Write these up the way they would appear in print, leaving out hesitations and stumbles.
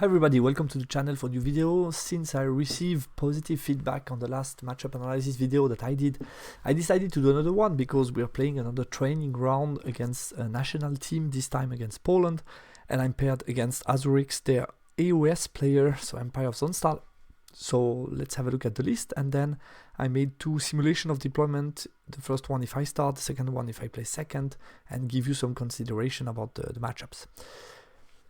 Hi everybody, welcome to the channel for a new video. Since I received positive feedback on the last matchup analysis video that I did, I decided to do another one because we are playing another training round against a national team, this time against Poland, and I'm paired against Azurix, their AOS player, so Empire of Sonnstahl. So let's have a look at the list, and then I made two simulation of deployment. The first one if I start, the second one if I play second, and give you some consideration about the matchups.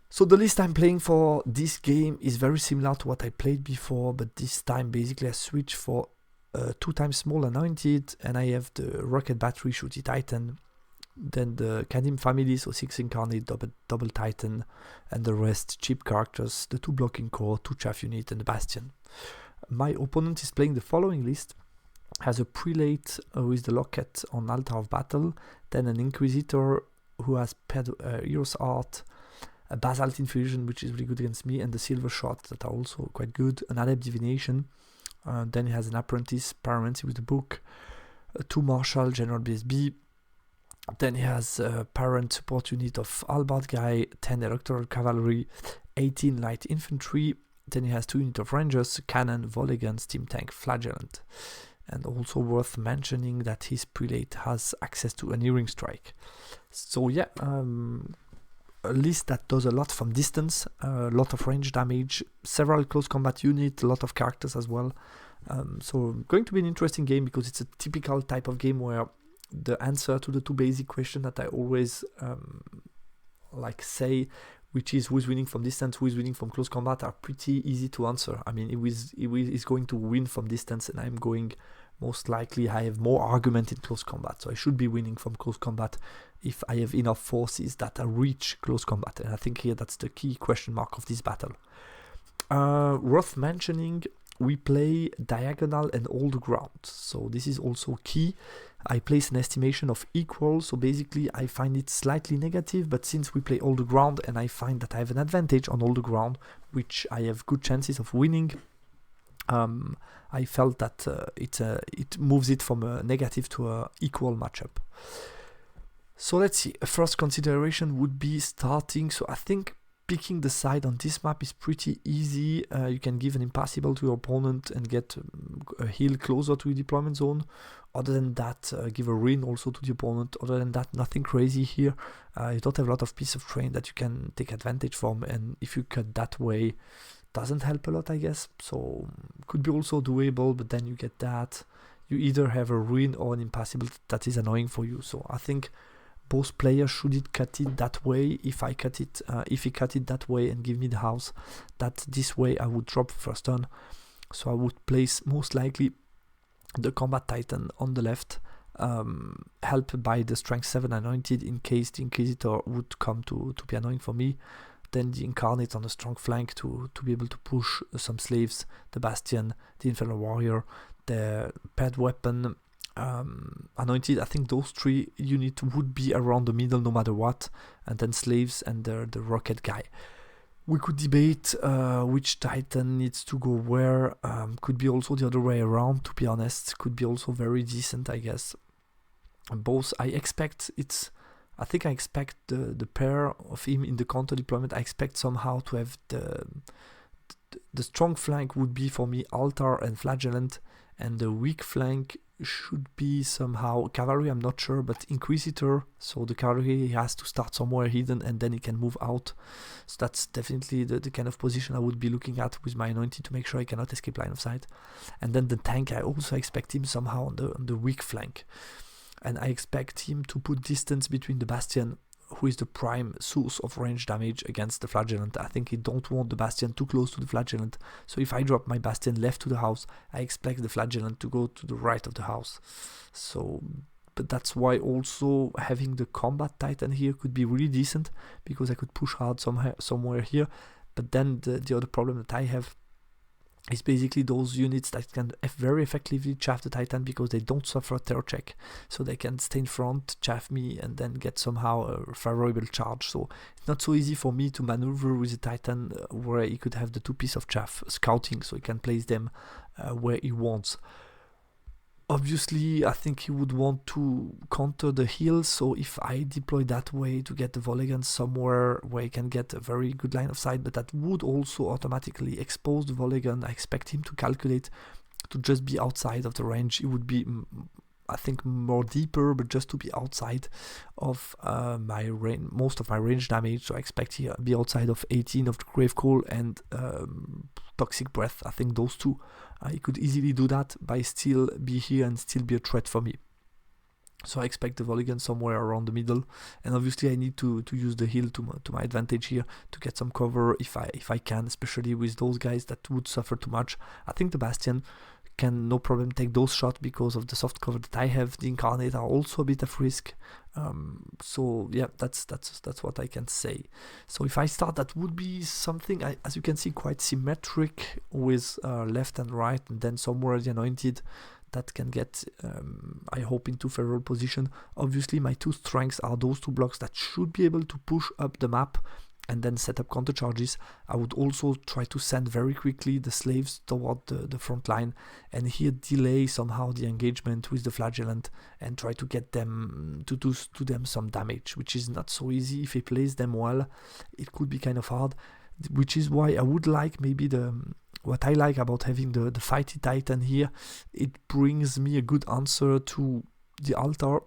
So the list I'm playing for this game is very similar to what I played before, but this time basically I switch for 2 times small anointed, and I have the rocket battery shooty titan, then the Kadim family, so 6 incarnate double titan, and the rest cheap characters, the 2 blocking core, 2 chaff unit, and the bastion. My opponent is playing the following list: has a prelate with the locket on altar of battle, then an inquisitor who has paired hero's art, a basalt infusion which is really good against me, and the silver shot that are also quite good, an adept divination, then he has an apprentice pyromancy with the book, 2 marshal general BSB, then he has a parent support unit of Albert guy, 10 electoral cavalry, 18 light infantry, then he has 2 units of rangers, cannon, volley gun, steam tank, flagellant. And also worth mentioning that his prelate has access to an earring strike. So yeah, a list that does a lot from distance, a lot of range damage, several close combat units, a lot of characters as well. So going to be an interesting game because it's a typical type of game where the answer to the 2 basic questions that I always say, which is who is winning from distance, who is winning from close combat, are pretty easy to answer. I mean, is going to win from distance, and I'm going, most likely I have more argument in close combat, so I should be winning from close combat if I have enough forces that reach close combat, and I think here that's the key question mark of this battle. Worth mentioning, we play diagonal and all the ground, so this is also key. I place an estimation of equal, so basically I find it slightly negative, but since we play all the ground and I find that I have an advantage on all the ground, which I have good chances of winning, I felt that it moves it from a negative to a equal matchup. So let's see, a first consideration would be starting. So I think picking the side on this map is pretty easy. You can give an impassable to your opponent and get a heal closer to your deployment zone. Other than that, give a ruin also to the opponent. Other than that, nothing crazy here. You don't have a lot of piece of terrain that you can take advantage from, and if you cut that way, doesn't help a lot, I guess. So could be also doable, but then you get that. You either have a ruin or an impassable that is annoying for you. So I think both players should cut it that way. If he cut it that way and give me the house, that this way I would drop first turn. So I would place most likely the combat titan on the left, helped by the strength 7 anointed in case the inquisitor would come to be annoying for me. Then the incarnate on the strong flank to be able to push some slaves, the bastion, the infernal warrior, the paired weapon, anointed. I think those 3 units would be around the middle no matter what, and then slaves and the rocket guy. We could debate which titan needs to go where. Could be also the other way around, to be honest. Could be also very decent, I guess. Both, I think I expect the pair of him in the counter deployment. I expect somehow to have the strong flank would be for me altar and flagellant, and the weak flank should be somehow cavalry, I'm not sure, but inquisitor. So the cavalry has to start somewhere hidden and then he can move out. So that's definitely the kind of position I would be looking at with my anointing to make sure I cannot escape line of sight. And then the tank, I also expect him somehow on the weak flank, and I expect him to put distance between the bastion, who is the prime source of range damage against the flagellant. I think he don't want the bastion too close to the flagellant, so if I drop my bastion left to the house, I expect the flagellant to go to the right of the house. So, but that's why also having the combat titan here could be really decent, because I could push hard somewhere here. But then the other problem that I have is basically those units that can very effectively chaff the titan because they don't suffer a terror check, so they can stay in front, chaff me, and then get somehow a favorable charge. So it's not so easy for me to maneuver with the titan where he could have the 2 pieces of chaff scouting, so he can place them where he wants. Obviously, I think he would want to counter the heal, so if I deploy that way to get the Voligan somewhere where he can get a very good line of sight, but that would also automatically expose the Voligan, I expect him to calculate to just be outside of the range. It would be, I think, more deeper, but just to be outside of my range, most of my range damage. So I expect here be outside of 18 of the Gravecoal and Toxic Breath. I think those two, he could easily do that, but still be here and still be a threat for me. So I expect the Voligan somewhere around the middle, and obviously I need to use the heal to my advantage here to get some cover if I can, especially with those guys that would suffer too much. I think the Bastion can no problem take those shots because of the soft cover that I have. The Incarnate are also a bit of risk. So yeah, that's what I can say. So if I start, that would be something, as you can see, quite symmetric with left and right, and then somewhere the Anointed that can get, I hope, into favorable position. Obviously my two strengths are those two blocks that should be able to push up the map and then set up counter charges. I would also try to send very quickly the slaves toward the front line, and here delay somehow the engagement with the flagellant and try to get them to do to them some damage, which is not so easy. If he plays them well, it could be kind of hard, which is why I would like maybe what I like about having the Fighty Titan here. It brings me a good answer to the altar,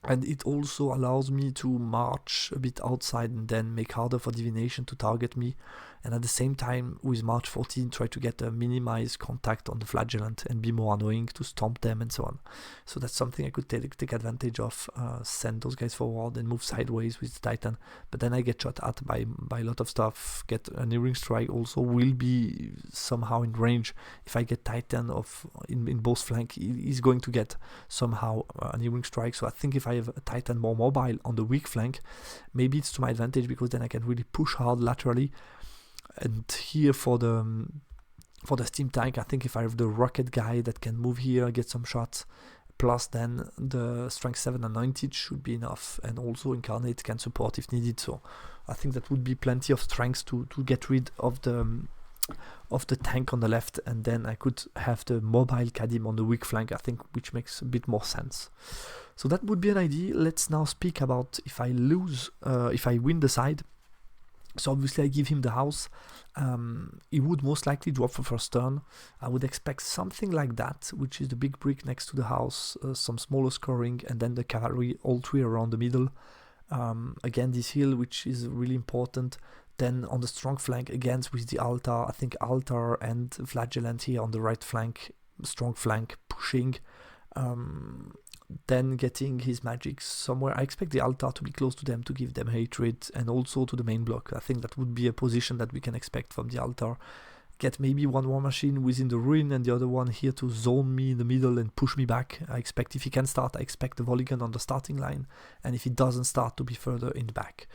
and it also allows me to march a bit outside and then make harder for divination to target me, and at the same time with March 14 try to get a minimized contact on the flagellant and be more annoying to stomp them and so on. So that's something I could take advantage of, send those guys forward and move sideways with the Titan, but then I get shot at by a lot of stuff. Get an Earring Strike also will be somehow in range. If I get Titan in both flank, he's going to get somehow an Earring Strike. So I think if I have a Titan more mobile on the weak flank, maybe it's to my advantage, because then I can really push hard laterally. And here for the steam tank, I think if I have the rocket guy that can move here, get some shots, plus then the strength 7 Anointed should be enough, and also Incarnate can support if needed. So I think that would be plenty of strength to get rid of the tank on the left, and then I could have the mobile Kadim on the weak flank, I think, which makes a bit more sense. So that would be an idea. Let's now speak about if I win the side. So obviously I give him the house. He would most likely drop for first turn. I would expect something like that, which is the big brick next to the house, some smaller scoring, and then the cavalry, all three around the middle. Again, this hill, which is really important. Then on the strong flank, again with the altar, I think altar and flagellant here on the right flank, strong flank pushing. Then getting his magic somewhere. I expect the altar to be close to them to give them hatred, and also to the main block. I think that would be a position that we can expect from the altar. Get maybe one War Machine within the ruin and the other one here to zone me in the middle and push me back. I expect if he can start, I expect the Voligan on the starting line, and if he doesn't start, to be further in the back.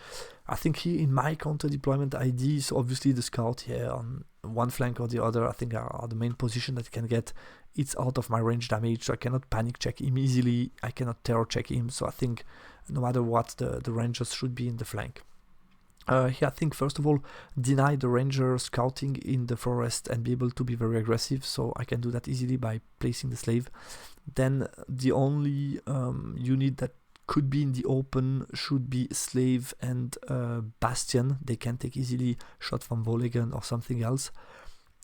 I think here in my counter deployment ideas, obviously the scout here on one flank or the other, I think are the main position that can get. It's out of my range damage, so I cannot panic check him easily, I cannot terror check him, so I think no matter what, the rangers should be in the flank. Here I think first of all deny the ranger scouting in the forest and be able to be very aggressive, so I can do that easily by placing the slave. Then the only unit that could be in the open should be slave and bastion. They can take easily shot from Voligan or something else.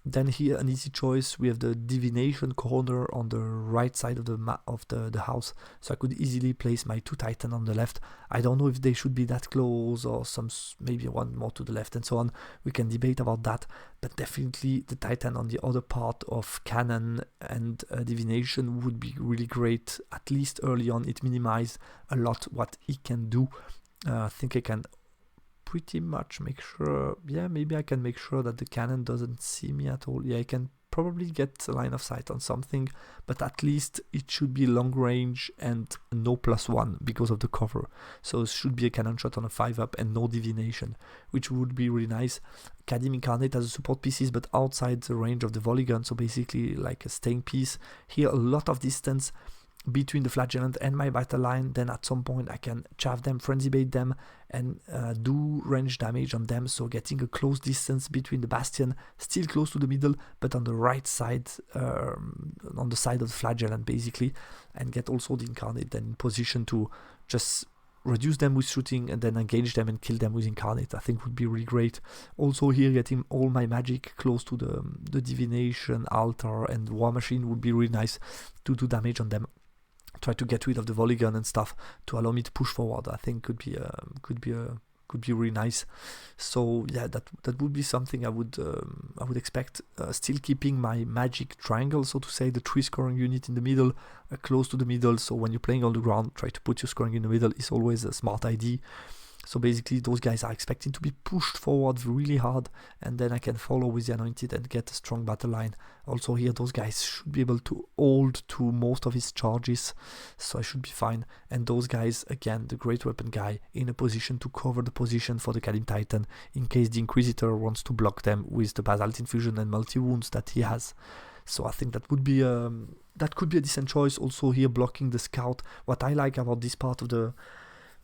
Then here an easy choice, we have the divination corner on the right side of the house, so I could easily place my two titan on the left. I don't know if they should be that close or maybe one more to the left and so on. We can debate about that, but definitely the titan on the other part of cannon and divination would be really great. At least early on it minimizes a lot what he can do. I think I can pretty much make sure, maybe I can make sure that the cannon doesn't see me at all. I can probably get a line of sight on something, but at least it should be long range and no +1 because of the cover. So it should be a cannon shot on a 5-up and no divination, which would be really nice. Kadim Incarnate has a support pieces, but outside the range of the Voligan, so basically like a staying piece. Here a lot of distance, between the flagellant and my battle line, then at some point I can chaff them, frenzy bait them, and do range damage on them, so getting a close distance between the bastion, still close to the middle, but on the right side, on the side of the flagellant basically, and get also the incarnate then in position to just reduce them with shooting and then engage them and kill them with incarnate. I think would be really great. Also here getting all my magic close to the divination, altar and war machine would be really nice to do damage on them. Try to get rid of the volley gun and stuff to allow me to push forward. I think could be really nice. So yeah, that would be something I would expect. Still keeping my magic triangle, so to say, the 3 scoring unit in the middle, close to the middle. So when you're playing on the ground, try to put your scoring in the middle is always a smart idea. So basically those guys are expecting to be pushed forward really hard, and then I can follow with the anointed and get a strong battle line. Also here those guys should be able to hold to most of his charges, so I should be fine. And those guys, again, the great weapon guy in a position to cover the position for the Kadim Titan in case the Inquisitor wants to block them with the Basalt Infusion and multi-wounds that he has. So I think that would be that could be a decent choice. Also here blocking the scout. What I like about this part of the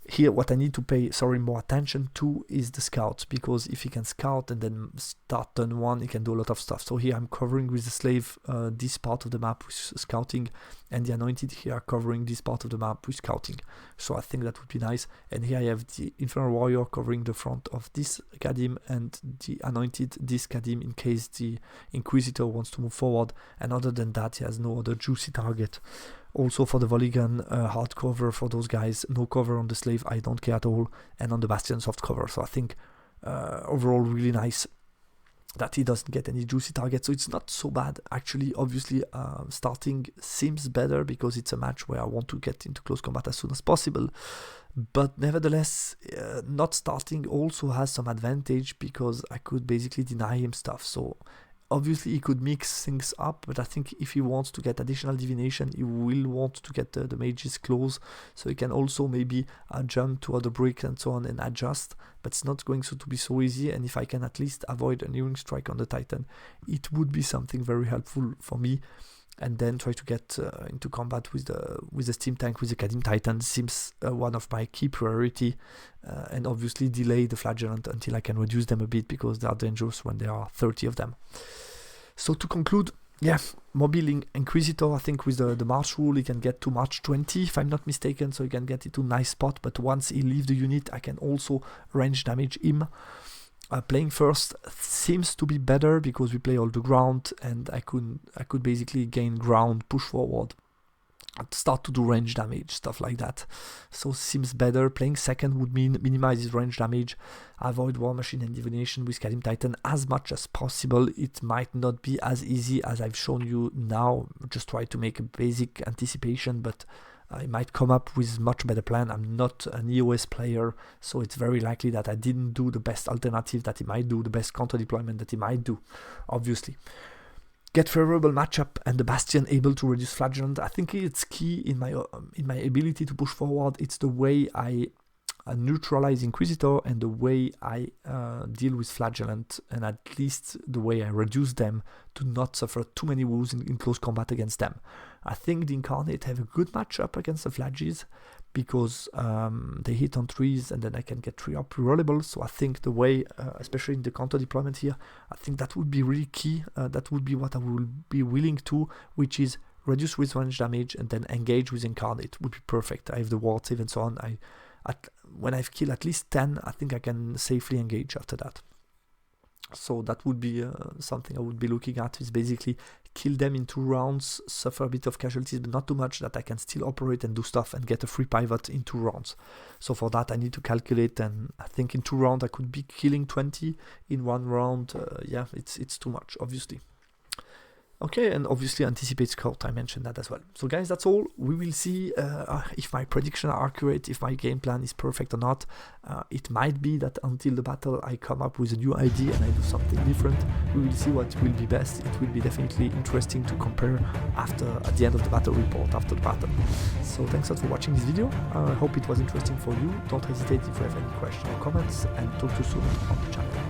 here, what I need to pay more attention to is the scouts, because if he can scout and then start turn 1, he can do a lot of stuff. So here I'm covering with the slave this part of the map with scouting, and the anointed here are covering this part of the map with scouting. So I think that would be nice. And here I have the Infernal Warrior covering the front of this Kadim, and the anointed this Kadim in case the Inquisitor wants to move forward. And other than that, he has no other juicy target. Also for the volley gun, hard cover for those guys, no cover on the slave, I don't care at all, and on the bastion soft cover. So I think overall really nice that he doesn't get any juicy targets. So it's not so bad actually. Obviously starting seems better because it's a match where I want to get into close combat as soon as possible. But nevertheless, not starting also has some advantage because I could basically deny him stuff. So obviously he could mix things up, but I think if he wants to get additional divination, he will want to get the mages close, so he can also maybe jump to other bricks and so on and adjust, but it's not going to be so easy. And if I can at least avoid an Earring Strike on the Titan, it would be something very helpful for me. And then try to get into combat with the steam tank, with the Kadim Titan seems one of my key priority, and obviously delay the flagellant until I can reduce them a bit, because they are dangerous when there are 30 of them. So to conclude, yeah, Mobile Inquisitor, I think with the March rule, he can get to March 20 if I'm not mistaken, so he can get it to a nice spot, but once he leaves the unit, I can also range damage him. Playing first seems to be better because we play all the ground, and I could basically gain ground, push forward, start to do range damage, stuff like that. So seems better. Playing second would mean minimize his range damage, avoid War Machine and Divination with Kadim Titan as much as possible. It might not be as easy as I've shown you now, just try to make a basic anticipation, but I might come up with a much better plan. I'm not an EOS player, so it's very likely that I didn't do the best alternative that he might do, the best counter deployment that he might do, obviously. Get favorable matchup and the Bastion able to reduce flagellant. I think it's key in my ability to push forward. It's the way I neutralize Inquisitor and the way I deal with flagellant, and at least the way I reduce them to not suffer too many wounds in close combat against them. I think the Incarnate have a good matchup against the Flages because they hit on 3s and then I can get 3 up rerollable. So I think the way, especially in the counter deployment here, I think that would be really key. That would be what I will be willing to, which is reduce with range damage and then engage with Incarnate would be perfect. I have the ward save and so on. When I've killed at least 10, I think I can safely engage after that. So that would be something I would be looking at, is basically kill them in 2 rounds, suffer a bit of casualties, but not too much that I can still operate and do stuff and get a free pivot in 2 rounds. So for that I need to calculate, and I think in 2 rounds I could be killing 20. In 1 round, yeah, it's too much, obviously. Okay, and obviously anticipate scout, I mentioned that as well. So guys, that's all. We will see if my predictions are accurate, if my game plan is perfect or not. It might be that until the battle I come up with a new idea and I do something different. We will see what will be best. It will be definitely interesting to compare at the end of the battle report after the battle. So thanks a lot for watching this video. I hope it was interesting for you. Don't hesitate if you have any questions or comments, and talk to you soon on the channel.